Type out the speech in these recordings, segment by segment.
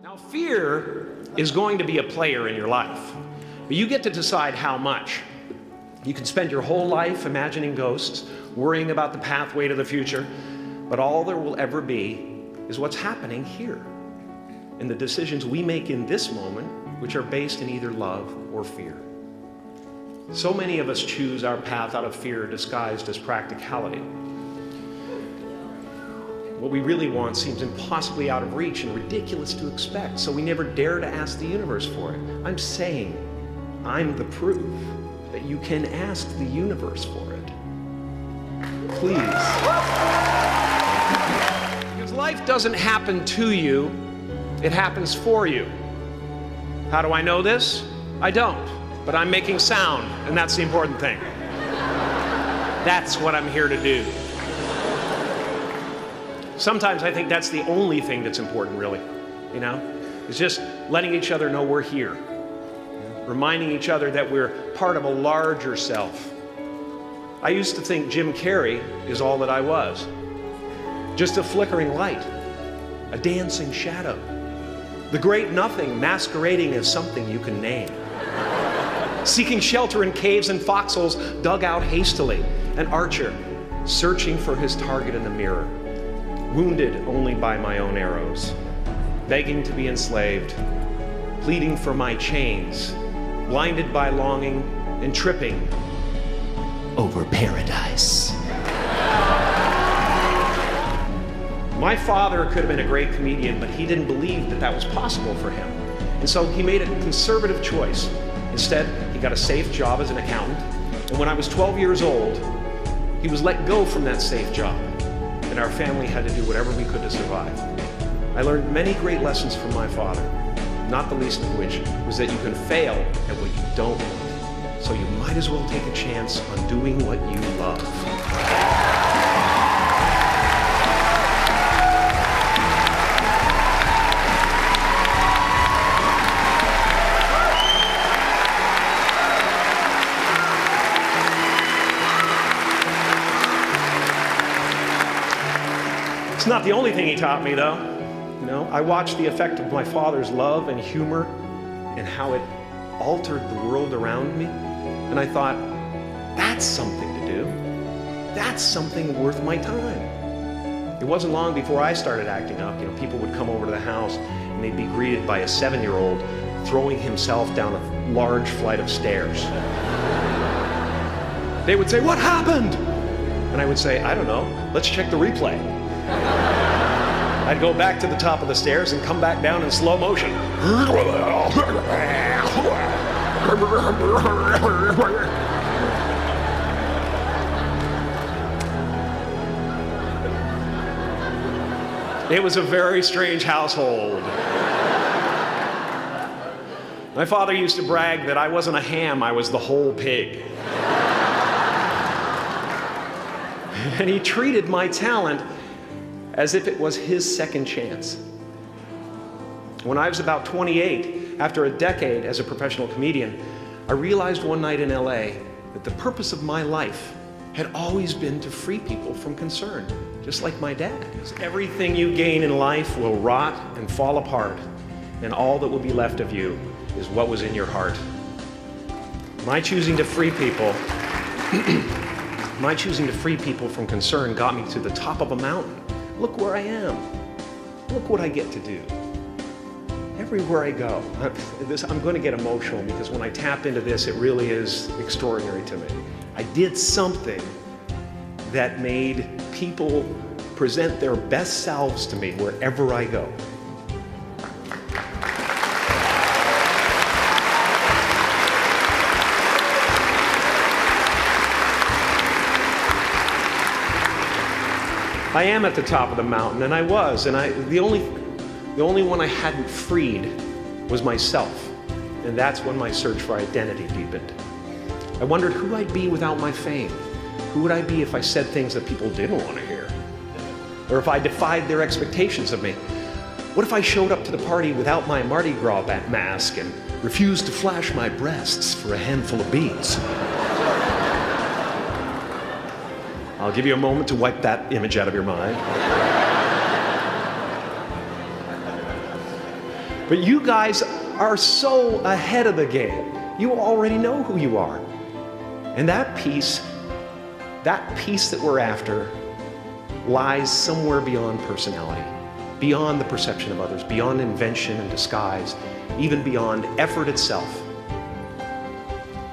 Now, fear is going to be a player in your life, but you get to decide how much. You can spend your whole life imagining ghosts, worrying about the pathway to the future, but all there will ever be is what's happening here, and the decisions we make in this moment, which are based in either love or fear. So many of us choose our path out of fear disguised as practicality. What we really want seems impossibly out of reach and ridiculous to expect, so we never dare to ask the universe for it. I'm saying I'm the proof that you can ask the universe for it. Please. Because life doesn't happen to you, it happens for you. How do I know this? I don't, but I'm making sound, and that's the important thing. That's what I'm here to do. Sometimes I think that's the only thing that's important, really, you know? It's just letting each other know we're here. Reminding each other that we're part of a larger self. I used to think Jim Carrey is all that I was. Just a flickering light, a dancing shadow, the great nothing masquerading as something you can name. Seeking shelter in caves and foxholes dug out hastily, an archer searching for his target in the mirror. Wounded only by my own arrows, begging to be enslaved, pleading for my chains, blinded by longing and tripping over paradise. My father could have been a great comedian, but he didn't believe that that was possible for him. And so he made a conservative choice. Instead, he got a safe job as an accountant. And when I was 12 years old, he was let go from that safe job. And our family had to do whatever we could to survive. I learned many great lessons from my father, not the least of which was that you can fail at what you don't want. So you might as well take a chance on doing what you love. It's not the only thing he taught me, though. You know, I watched the effect of my father's love and humor and how it altered the world around me. And I thought, that's something to do. That's something worth my time. It wasn't long before I started acting up. You know, people would come over to the house and they'd be greeted by a 7-year-old throwing himself down a large flight of stairs. They would say, "What happened?" And I would say, "I don't know. Let's check the replay." I'd go back to the top of the stairs and come back down in slow motion. It was a very strange household. My father used to brag that I wasn't a ham, I was the whole pig. And he treated my talent as if it was his second chance. When I was about 28, after a decade as a professional comedian, I realized one night in LA that the purpose of my life had always been to free people from concern, just like my dad. Everything you gain in life will rot and fall apart, and all that will be left of you is what was in your heart. My choosing to free people from concern got me to the top of a mountain. Look where I am. Look what I get to do. Everywhere I go. I'm going to get emotional because when I tap into this, it really is extraordinary to me. I did something that made people present their best selves to me wherever I go. I am at the top of the mountain, and I was, and the only one I hadn't freed was myself, and that's when my search for identity deepened. I wondered who I'd be without my fame. Who would I be if I said things that people didn't want to hear? Or if I defied their expectations of me? What if I showed up to the party without my Mardi Gras mask and refused to flash my breasts for a handful of beads? I'll give you a moment to wipe that image out of your mind. But you guys are so ahead of the game. You already know who you are. And that peace that we're after lies somewhere beyond personality, beyond the perception of others, beyond invention and disguise, even beyond effort itself.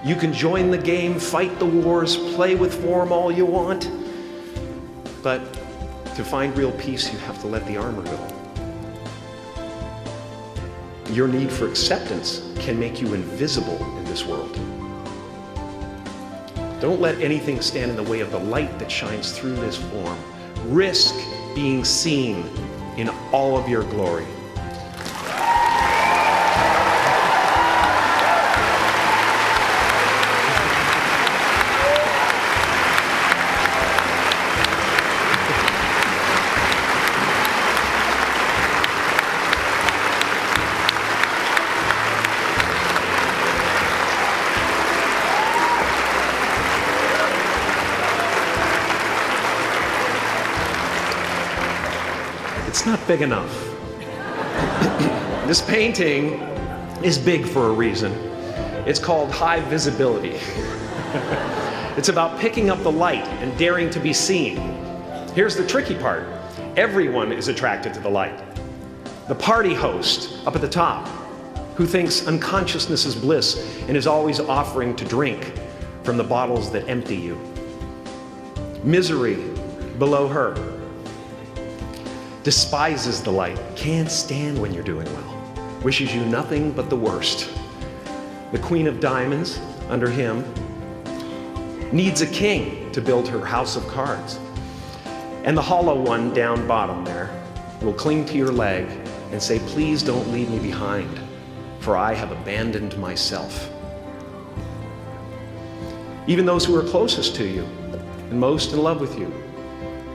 You can join the game, fight the wars, play with form all you want, but to find real peace, you have to let the armor go. Your need for acceptance can make you invisible in this world. Don't let anything stand in the way of the light that shines through this form. Risk being seen in all of your glory. It's not big enough. This painting is big for a reason. It's called high visibility. It's about picking up the light and daring to be seen. Here's the tricky part. Everyone is attracted to the light. The party host up at the top, who thinks unconsciousness is bliss and is always offering to drink from the bottles that empty you. Misery below her. Despises the light, can't stand when you're doing well, wishes you nothing but the worst. The Queen of Diamonds, under him, needs a king to build her house of cards. And the hollow one down bottom there will cling to your leg and say, please don't leave me behind, for I have abandoned myself. Even those who are closest to you and most in love with you,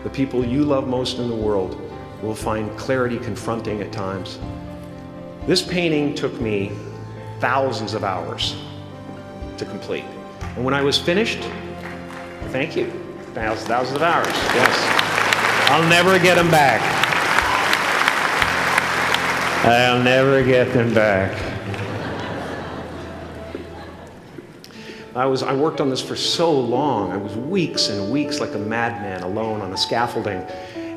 the people you love most in the world, will find clarity confronting at times. This painting took me thousands of hours to complete. And when I was finished, thank you, thousands of hours, yes. I'll never get them back. I'll never get them back. I worked on this for so long. I was weeks and weeks like a madman alone on a scaffolding.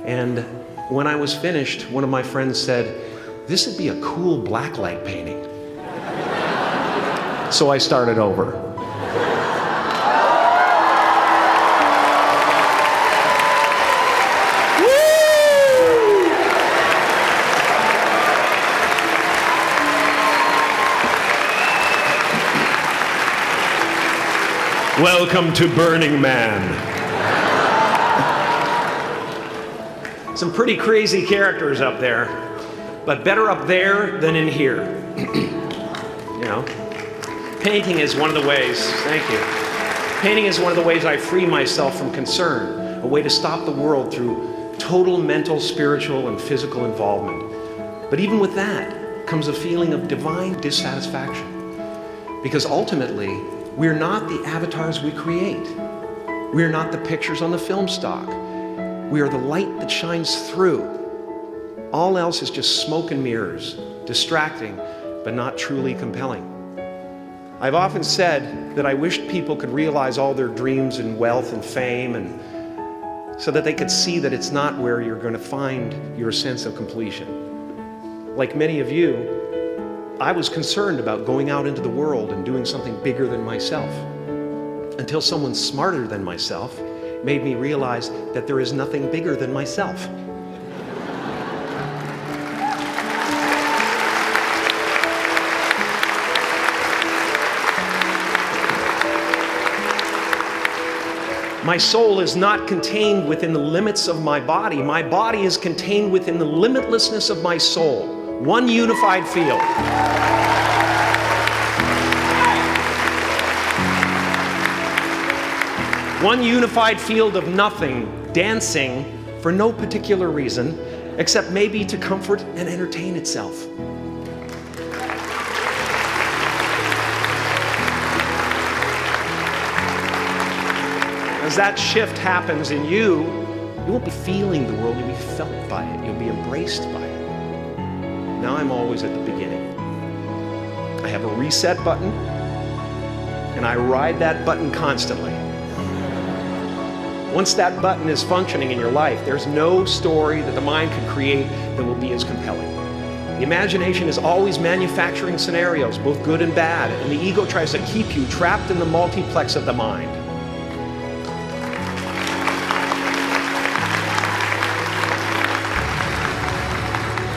And when I was finished, one of my friends said, this would be a cool blacklight painting. So I started over. Welcome to Burning Man. Some pretty crazy characters up there, but better up there than in here. You know, painting is one of the ways, thank you. Painting is one of the ways I free myself from concern, a way to stop the world through total mental, spiritual, and physical involvement. But even with that comes a feeling of divine dissatisfaction, because ultimately, we're not the avatars we create. We're not the pictures on the film stock. We are the light that shines through. All else is just smoke and mirrors, distracting, but not truly compelling. I've often said that I wished people could realize all their dreams and wealth and fame, and so that they could see that it's not where you're going to find your sense of completion. Like many of you, I was concerned about going out into the world and doing something bigger than myself, until someone smarter than myself made me realize that there is nothing bigger than myself. My soul is not contained within the limits of my body. My body is contained within the limitlessness of my soul. One unified field. One unified field of nothing, dancing for no particular reason, except maybe to comfort and entertain itself. As that shift happens in you, you won't be feeling the world, you'll be felt by it, you'll be embraced by it. Now I'm always at the beginning. I have a reset button, and I ride that button constantly. Once that button is functioning in your life, there's no story that the mind can create that will be as compelling. The imagination is always manufacturing scenarios, both good and bad, and the ego tries to keep you trapped in the multiplex of the mind.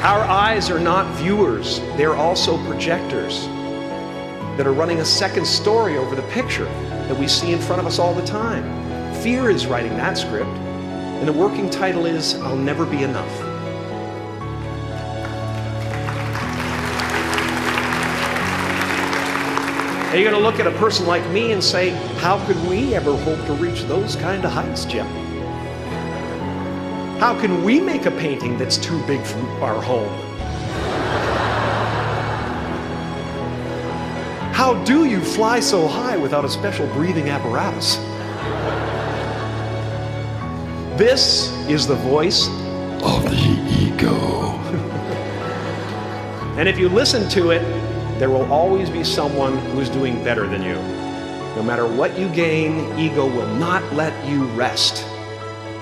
Our eyes are not viewers, they're also projectors that are running a second story over the picture that we see in front of us all the time. Fear is writing that script, and the working title is, I'll Never Be Enough. Are you going to look at a person like me and say, how could we ever hope to reach those kind of heights, Jim? How can we make a painting that's too big for our home? How do you fly so high without a special breathing apparatus? This is the voice of the ego. And if you listen to it, there will always be someone who's doing better than you. No matter what you gain, ego will not let you rest.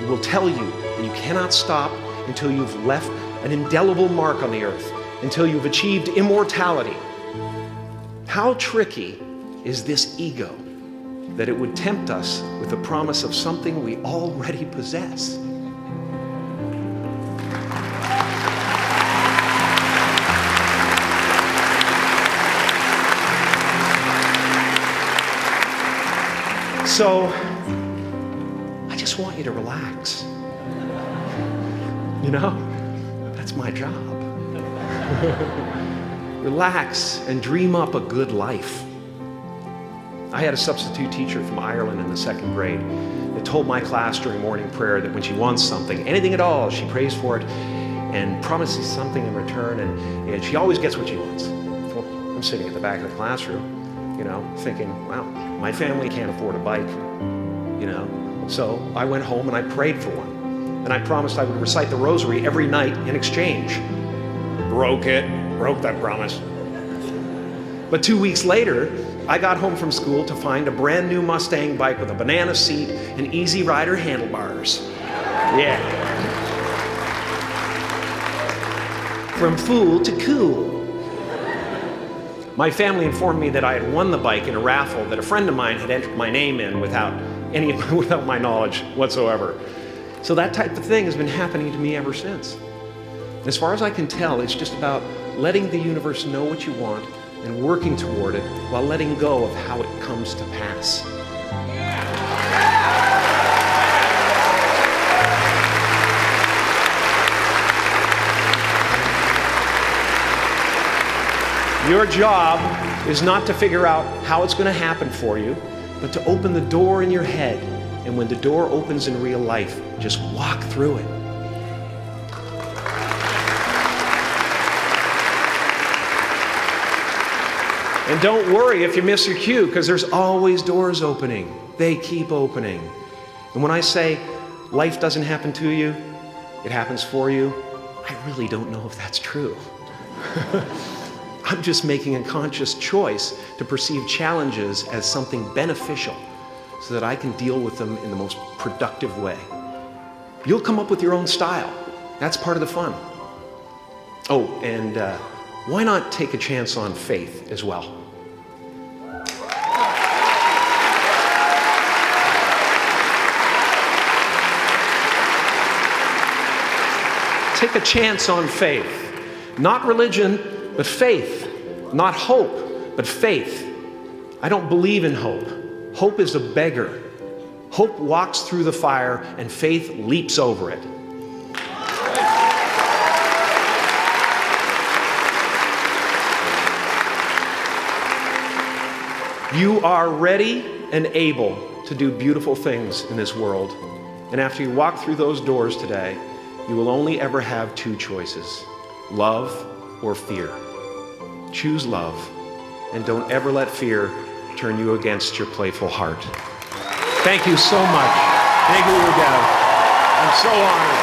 It will tell you that you cannot stop until you've left an indelible mark on the earth, until you've achieved immortality. How tricky is this ego that it would tempt us with the promise of something we already possess? So, I just want you to relax. You know, that's my job. Relax and dream up a good life. I had a substitute teacher from Ireland in the 2nd grade that told my class during morning prayer that when she wants something, anything at all, she prays for it and promises something in return, and she always gets what she wants. Well, I'm sitting at the back of the classroom, you know, thinking, wow, my family can't afford a bike, you know. So I went home and I prayed for one. And I promised I would recite the rosary every night in exchange. Broke that promise. But 2 weeks later, I got home from school to find a brand new Mustang bike with a banana seat and Easy Rider handlebars. Yeah. From fool to cool. My family informed me that I had won the bike in a raffle that a friend of mine had entered my name in without my knowledge whatsoever. So that type of thing has been happening to me ever since. As far as I can tell, it's just about letting the universe know what you want and working toward it while letting go of how it comes to pass. Your job is not to figure out how it's going to happen for you, but to open the door in your head. And when the door opens in real life, just walk through it. And don't worry if you miss your cue, because there's always doors opening. They keep opening. And when I say life doesn't happen to you, it happens for you, I really don't know if that's true. I'm just making a conscious choice to perceive challenges as something beneficial so that I can deal with them in the most productive way. You'll come up with your own style. That's part of the fun. Oh, and why not take a chance on faith as well? Take a chance on faith. Not religion, but faith. Not hope, but faith. I don't believe in hope. Hope is a beggar. Hope walks through the fire and faith leaps over it. You are ready and able to do beautiful things in this world. And after you walk through those doors today, you will only ever have two choices: love or fear. Choose love, and don't ever let fear turn you against your playful heart. Thank you so much. Thank you, Gav. I'm so honored.